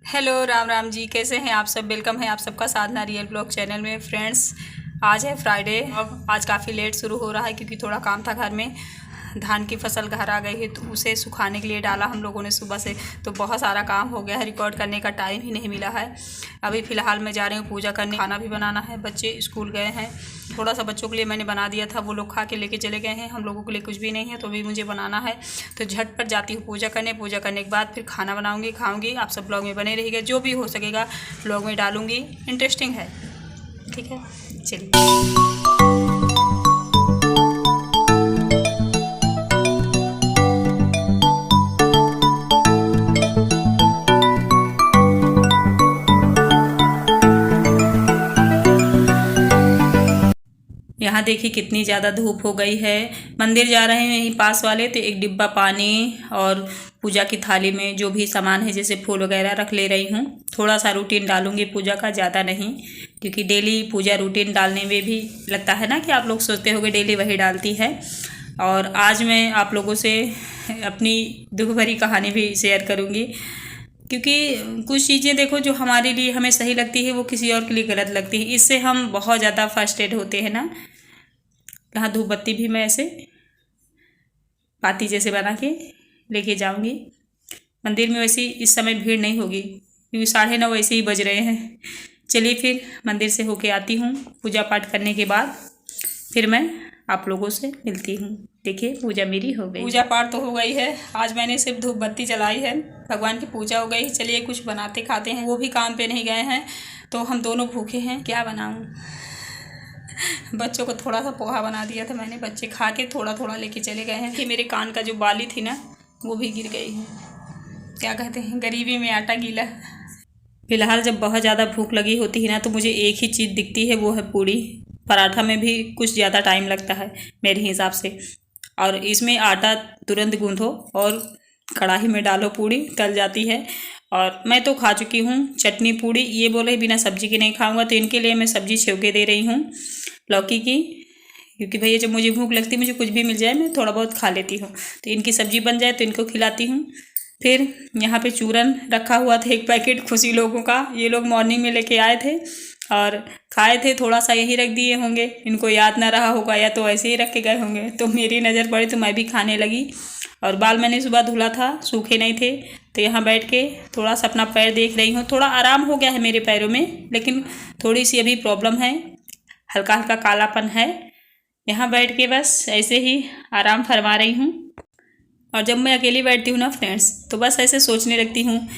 Hello Ram Ram ji, कैसे हैं आप सब। वेलकम है आप सबका साधना रियल ब्लॉग चैनल में। फ्रेंड्स, आज है फ्राइडे। अब आज काफ़ी लेट शुरू हो रहा है क्योंकि थोड़ा काम था घर में। धान की फसल घर आ गई है तो उसे सुखाने के लिए डाला हम लोगों ने सुबह से, तो बहुत सारा काम हो गया है। रिकॉर्ड करने का टाइम ही नहीं मिला है। अभी फ़िलहाल मैं जा रही हूँ पूजा करने, खाना भी बनाना है। बच्चे स्कूल गए हैं, थोड़ा सा बच्चों के लिए मैंने बना दिया था, वो लोग खा के लेके चले गए हैं। हम लोगों के लिए कुछ भी नहीं है, तो अभी मुझे बनाना है। तो झटपट जाती हूँ पूजा करने। पूजा करने के बाद फिर खाना बनाऊँगी, खाऊँगी। आप सब ब्लॉग में बने रहिएगा, जो भी हो सकेगा ब्लॉग में डालूँगी। इंटरेस्टिंग है, ठीक है, चलिए। यहाँ देखिए कितनी ज़्यादा धूप हो गई है। मंदिर जा रहे हैं यहीं पास वाले, तो एक डिब्बा पानी और पूजा की थाली में जो भी सामान है जैसे फूल वगैरह रख ले रही हूँ। थोड़ा सा रूटीन डालूंगी पूजा का, ज़्यादा नहीं, क्योंकि डेली पूजा रूटीन डालने में भी लगता है ना कि आप लोग सोचते होंगे डेली वही डालती है। और आज मैं आप लोगों से अपनी दुख भरी कहानी भी शेयर करूँगी, क्योंकि कुछ चीज़ें देखो जो हमारे लिए हमें सही लगती है वो किसी और के लिए गलत लगती है। इससे हम बहुत ज़्यादा फ्रस्ट्रेट होते हैं ना। यहाँ धूप बत्ती भी मैं ऐसे पाती जैसे बना के लेके जाऊंगी। मंदिर में वैसे इस समय भीड़ नहीं होगी क्योंकि 9:30 वैसे ही बज रहे हैं। चलिए फिर मंदिर से होके आती हूँ। पूजा पाठ करने के बाद फिर मैं आप लोगों से मिलती हूँ। देखिए पूजा मेरी हो गई, पूजा पाठ तो हो गई है। आज मैंने सिर्फ धूप बत्ती जलाई है, भगवान की पूजा हो गई। चलिए कुछ बनाते खाते हैं। वो भी काम पे नहीं गए हैं तो हम दोनों भूखे हैं। क्या बनाऊँ? बच्चों को थोड़ा सा पोहा बना दिया था मैंने, बच्चे खा के थोड़ा थोड़ा लेके चले गए हैं। कि मेरे कान का जो बाली थी ना वो भी गिर गई है। क्या कहते हैं, गरीबी में आटा गीला। फिलहाल जब बहुत ज़्यादा भूख लगी होती है ना तो मुझे एक ही चीज़ दिखती है, वो है पूड़ी। पराठा में भी कुछ ज़्यादा टाइम लगता है मेरे हिसाब से। और इसमें आटा तुरंत गूंथो और कढ़ाई में डालो, पूड़ी तल जाती है। और मैं तो खा चुकी हूँ चटनी पूड़ी। ये बोले बिना सब्जी के नहीं खाऊंगा, तो इनके लिए मैं सब्जी छेवके दे रही हूँ लौकी की, क्योंकि भैया जब मुझे भूख लगती है मुझे कुछ भी मिल जाए मैं थोड़ा बहुत खा लेती हूँ। तो इनकी सब्जी बन जाए तो इनको खिलाती हूँ। फिर यहाँ पे चूरन रखा हुआ था एक पैकेट खुशी लोगों का, ये लोग मॉर्निंग में लेके आए थे और खाए थे। थोड़ा सा यही रख दिए होंगे, इनको याद ना रहा होगा या तो ऐसे ही रख के गए होंगे। तो मेरी नज़र पड़ी तो मैं भी खाने लगी। और बाल मैंने सुबह धुला था, सूखे नहीं थे, तो यहाँ बैठ के थोड़ा सा अपना पैर देख रही हूँ। थोड़ा आराम हो गया है मेरे पैरों में, लेकिन थोड़ी सी अभी प्रॉब्लम है, हल्का हल्का कालापन है। यहाँ बैठ के बस ऐसे ही आराम फरमा रही हूँ। और जब मैं अकेली बैठती हूँ ना फ्रेंड्स, तो बस ऐसे सोचने लगती हूँ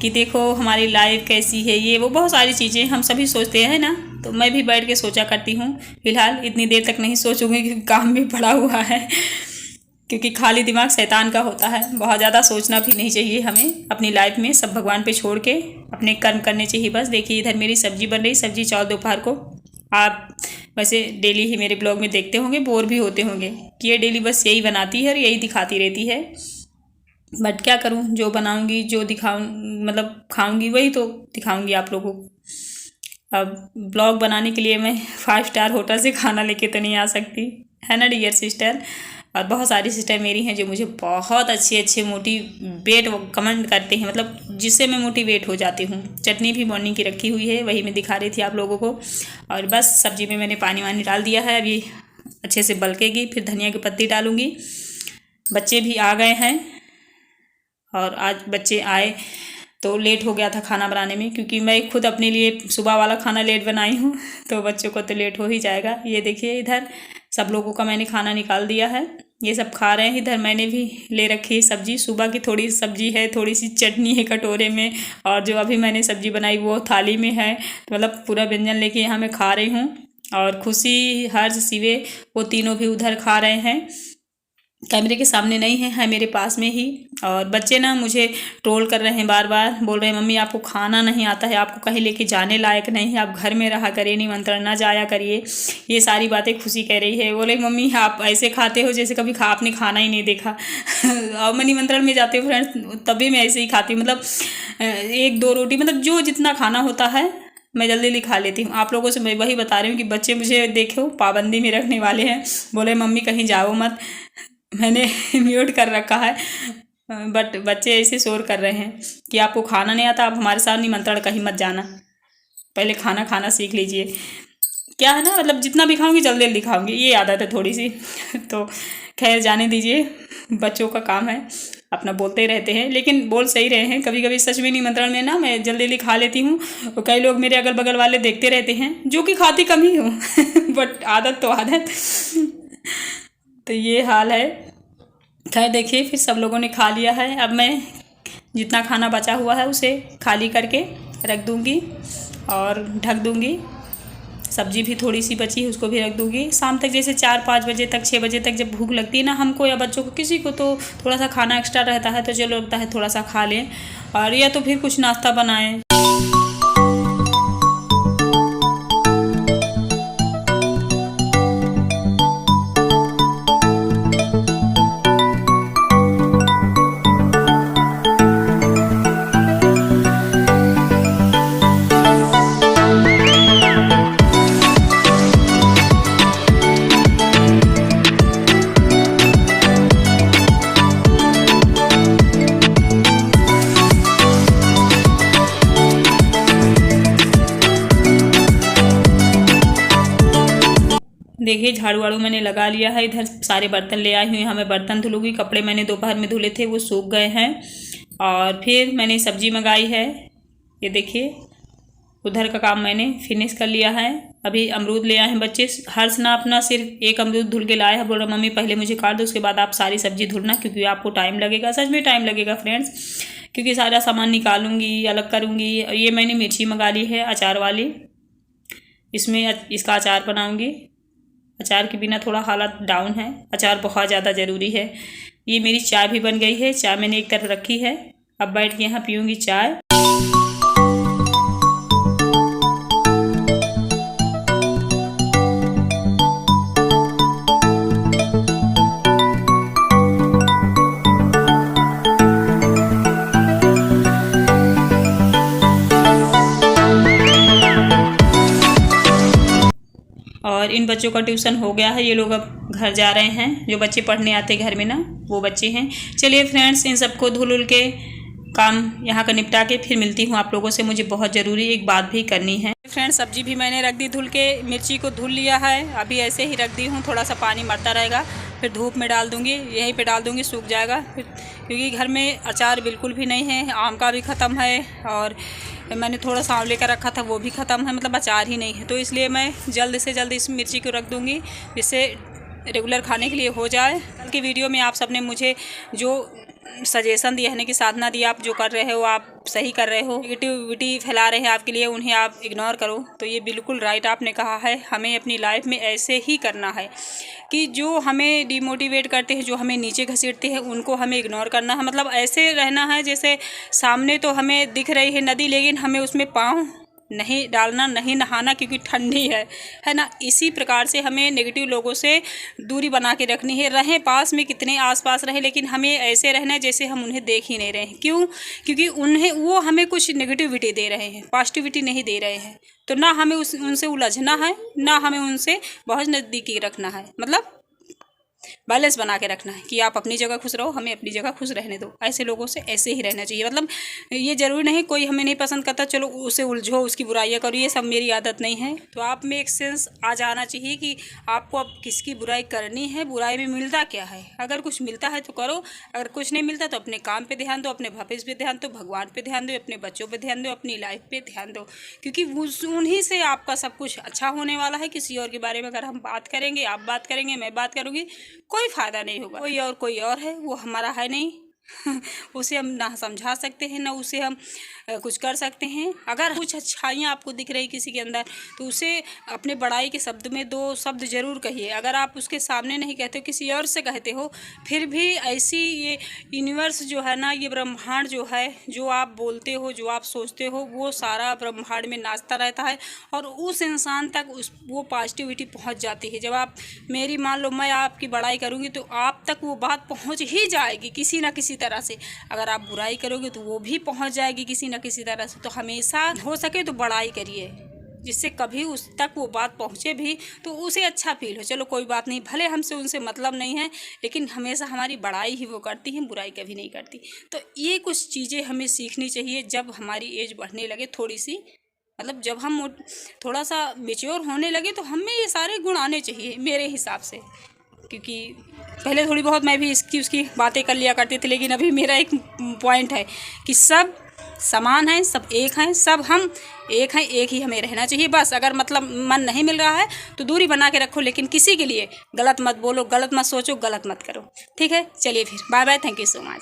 कि देखो हमारी लाइफ कैसी है, ये वो बहुत सारी चीज़ें हम सभी सोचते हैं ना। तो मैं भी बैठ के सोचा करती हूँ। फिलहाल इतनी देर तक नहीं सोचूंगी क्योंकि काम भी पड़ा हुआ है, क्योंकि खाली दिमाग शैतान का होता है। बहुत ज़्यादा सोचना भी नहीं चाहिए हमें अपनी लाइफ में, सब भगवान पे छोड़ के अपने कर्म करने चाहिए बस। देखिए इधर मेरी सब्जी बन रही, सब्जी चावल दोपहर को। आप वैसे डेली ही मेरे ब्लॉग में देखते होंगे, बोर भी होते होंगे कि ये डेली बस यही बनाती है और यही दिखाती रहती है। बट क्या करूं, जो बनाऊंगी जो दिखाऊं मतलब खाऊंगी वही तो दिखाऊंगी आप लोगों को। अब ब्लॉग बनाने के लिए मैं 5 स्टार होटल से खाना लेके तो नहीं आ सकती, है ना डियर सिस्टर। और बहुत सारी सिस्टर मेरी हैं जो मुझे बहुत अच्छे अच्छे मोटिवेट कमेंट करते हैं, मतलब जिससे मैं मोटिवेट हो जाती हूँ। चटनी भी मॉर्निंग की रखी हुई है, वही मैं दिखा रही थी आप लोगों को। और बस सब्जी में मैंने पानी वानी डाल दिया है, अभी अच्छे से बलकेगी, फिर धनिया की पत्ती डालूँगी। बच्चे भी आ गए हैं और आज बच्चे आए तो लेट हो गया था खाना बनाने में, क्योंकि मैं खुद अपने लिए सुबह वाला खाना लेट बनाई हूँ तो बच्चों को तो लेट हो ही जाएगा। ये देखिए इधर सब लोगों का मैंने खाना निकाल दिया है, ये सब खा रहे हैं। इधर मैंने भी ले रखी है सब्जी, सुबह की थोड़ी सब्जी है, थोड़ी सी चटनी है कटोरे में, और जो अभी मैंने सब्जी बनाई वो थाली में है। तो मतलब पूरा व्यंजन लेके यहाँ मैं खा रही हूँ। और खुशी, हर्ष, शिवे वो तीनों भी उधर खा रहे हैं, कैमरे के सामने नहीं है मेरे पास में ही। और बच्चे ना मुझे ट्रोल कर रहे हैं, बार बार बोल रहे हैं मम्मी आपको खाना नहीं आता है, आपको कहीं लेके जाने लायक नहीं है, आप घर में रहा करिए, निमंत्रण ना जाया करिए। ये सारी बातें खुशी कह रही है। बोले मम्मी आप ऐसे खाते हो जैसे कभी आपने खाना ही नहीं देखा। और मैं निमंत्रण में जाती हूँ फ्रेंड्स तभी मैं ऐसे ही खाती हूँ, मतलब 1-2 रोटी, मतलब जो जितना खाना होता है मैं जल्दी जल्दी खा लेती हूँ। आप लोगों से मैं वही बता रही हूँ कि बच्चे मुझे देखो पाबंदी में रखने वाले हैं। बोले मम्मी कहीं जाओ मत, मैंने म्यूट कर रखा है। बट बच्चे ऐसे शोर कर रहे हैं कि आपको खाना नहीं आता, आप हमारे साथ निमंत्रण कहीं मत जाना, पहले खाना खाना सीख लीजिए। क्या है ना, मतलब जितना भी खाऊंगी जल्दी जल्दी खाऊंगी, ये आदत है थोड़ी सी। तो खैर जाने दीजिए, बच्चों का काम है, अपना बोलते ही रहते हैं, लेकिन बोल सही रहे हैं। कभी कभी सच में निमंत्रण में ना मैं जल्दी जल्दी खा लेती हूँ, और कई लोग मेरे अगल बगल वाले देखते रहते हैं, जो कि खाती कम ही हूँ। बट आदत तो आदत। तो ये हाल है। खैर देखिए, फिर सब लोगों ने खा लिया है। अब मैं जितना खाना बचा हुआ है उसे खाली करके रख दूँगी और ढक दूँगी। सब्जी भी थोड़ी सी बची है, उसको भी रख दूँगी। शाम तक जैसे 4-5 बजे तक, 6 बजे तक जब भूख लगती है ना हमको या बच्चों को, किसी को तो थोड़ा सा खाना एक्स्ट्रा रहता है, तो चलो लगता है थोड़ा सा खा लें, और या तो फिर कुछ नाश्ता बनाएं। देखिए झाड़ू वाड़ू मैंने लगा लिया है, इधर सारे बर्तन ले आई हुई हैं, हमें बर्तन धुलूँगी। कपड़े मैंने दोपहर में धुले थे, वो सूख गए हैं। और फिर मैंने सब्जी मंगाई है, ये देखिए। उधर का काम मैंने फिनिश कर लिया है। अभी अमरूद ले आए हैं बच्चे। हर्ष ना अपना सिर्फ एक अमरूद धुल के लाया है, बोल रहा मम्मी पहले मुझे काट दो, उसके बाद आप सारी सब्जी धुलना, क्योंकि आपको टाइम लगेगा। सच में टाइम लगेगा फ्रेंड्स, क्योंकि सारा सामान निकालूंगी, अलग करूँगी। ये मैंने मिर्ची मंगा ली है अचार वाली, इसमें इसका अचार बनाऊँगी। अचार के बिना थोड़ा हालत डाउन है, अचार बहुत ज़्यादा ज़रूरी है। ये मेरी चाय भी बन गई है, चाय मैंने एक तरफ रखी है। अब बैठ के यहाँ पीऊँगी चाय। और इन बच्चों का ट्यूशन हो गया है, ये लोग अब घर जा रहे हैं। जो बच्चे पढ़ने आते घर में ना, वो बच्चे हैं। चलिए फ्रेंड्स, इन सबको धुल उल के काम यहाँ का निपटा के फिर मिलती हूँ आप लोगों से। मुझे बहुत ज़रूरी एक बात भी करनी है। फ्रेंड्स सब्जी भी मैंने रख दी धुल के, मिर्ची को धुल लिया है, अभी ऐसे ही रख दी हूँ। थोड़ा सा पानी मरता रहेगा, फिर धूप में डाल दूँगी, यहीं पे डाल दूँगी, सूख जाएगा फिर, क्योंकि घर में अचार बिल्कुल भी नहीं है। आम का भी ख़त्म है, और मैंने थोड़ा सा आंवले का रखा था, वो भी ख़त्म है, मतलब अचार ही नहीं है। तो इसलिए मैं जल्द से जल्द इस मिर्ची को रख दूँगी, जिससे रेगुलर खाने के लिए हो जाए। कल की वीडियो में आप सबने मुझे जो सजेशन दिया है कि साधना दी, आप जो कर रहे हो आप सही कर रहे हो, नेगेटिविटी फैला रहे हैं आपके लिए, उन्हें आप इग्नोर करो। तो ये बिल्कुल राइट आपने कहा है। हमें अपनी लाइफ में ऐसे ही करना है कि जो हमें डिमोटिवेट करते हैं, जो हमें नीचे घसीटते हैं, उनको हमें इग्नोर करना है। मतलब ऐसे रहना है जैसे सामने तो हमें दिख रही है नदी, लेकिन हमें उसमें पाँव नहीं डालना, नहीं नहाना, क्योंकि ठंडी है ना। इसी प्रकार से हमें नेगेटिव लोगों से दूरी बना के रखनी है। रहें पास में, कितने आसपास रहें, लेकिन हमें ऐसे रहना है जैसे हम उन्हें देख ही नहीं रहे हैं। क्यों? क्योंकि वो हमें कुछ नेगेटिविटी दे रहे हैं, पॉजिटिविटी नहीं दे रहे हैं। तो ना हमें उनसे उलझना है, ना हमें उनसे बहुत नज़दीकी रखना है। मतलब बैलेंस बना के रखना है कि आप अपनी जगह खुश रहो, हमें अपनी जगह खुश रहने दो। ऐसे लोगों से ऐसे ही रहना चाहिए। मतलब ये ज़रूरी नहीं कोई हमें नहीं पसंद करता चलो उसे उलझो, उसकी बुराइयाँ करो, ये सब मेरी आदत नहीं है। तो आप में एक सेंस आ जाना चाहिए कि आपको अब किसकी बुराई करनी है, बुराई में मिलता क्या है। अगर कुछ मिलता है तो करो, अगर कुछ नहीं मिलता तो अपने काम पर ध्यान दो, अपने भविष्य पर ध्यान दो, भगवान पर ध्यान दो, अपने बच्चों पर ध्यान दो, अपनी लाइफ पर ध्यान दो, क्योंकि उन्हीं से आपका सब कुछ अच्छा होने वाला है। किसी और के बारे में अगर हम बात करेंगे, आप बात करेंगे, मैं बात करूँगी, कोई फ़ायदा नहीं होगा। कोई और है, वो हमारा है नहीं। उसे हम ना समझा सकते हैं, ना उसे हम कुछ कर सकते हैं। अगर कुछ अच्छाइयाँ आपको दिख रही किसी के अंदर, तो उसे अपने बड़ाई के शब्द में 2 शब्द ज़रूर कहिए। अगर आप उसके सामने नहीं कहते हो, किसी और से कहते हो, फिर भी ऐसी ये यूनिवर्स जो है ना, ये ब्रह्मांड जो है, जो आप बोलते हो, जो आप सोचते हो, वो सारा ब्रह्मांड में नाचता रहता है, और उस इंसान तक वो पॉजिटिविटी पहुँच जाती है। जब आप मेरी, मान लो मैं आपकी बड़ाई करूँगी, तो आप तक वो बात पहुँच ही जाएगी किसी ना किसी तरह से। अगर आप बुराई करोगे तो वो भी पहुँच जाएगी किसी न किसी तरह से। तो हमेशा हो सके तो बड़ाई करिए, जिससे कभी उस तक वो बात पहुँचे भी तो उसे अच्छा फील हो। चलो कोई बात नहीं, भले हमसे उनसे मतलब नहीं है, लेकिन हमेशा हमारी बड़ाई ही वो करती हैं, बुराई कभी नहीं करती। तो ये कुछ चीज़ें हमें सीखनी चाहिए जब हमारी एज बढ़ने लगे थोड़ी सी, मतलब जब हम थोड़ा सा मेच्योर होने लगे तो हमें ये सारे गुण आने चाहिए मेरे हिसाब से। क्योंकि पहले थोड़ी बहुत मैं भी इसकी उसकी बातें कर लिया करती थी, लेकिन अभी मेरा एक पॉइंट है कि सब समान हैं, सब एक हैं, सब हम एक हैं, एक ही हमें रहना चाहिए बस। अगर मतलब मन नहीं मिल रहा है तो दूरी बना के रखो, लेकिन किसी के लिए गलत मत बोलो, गलत मत सोचो, गलत मत करो। ठीक है, चलिए फिर bye bye, thank you so much.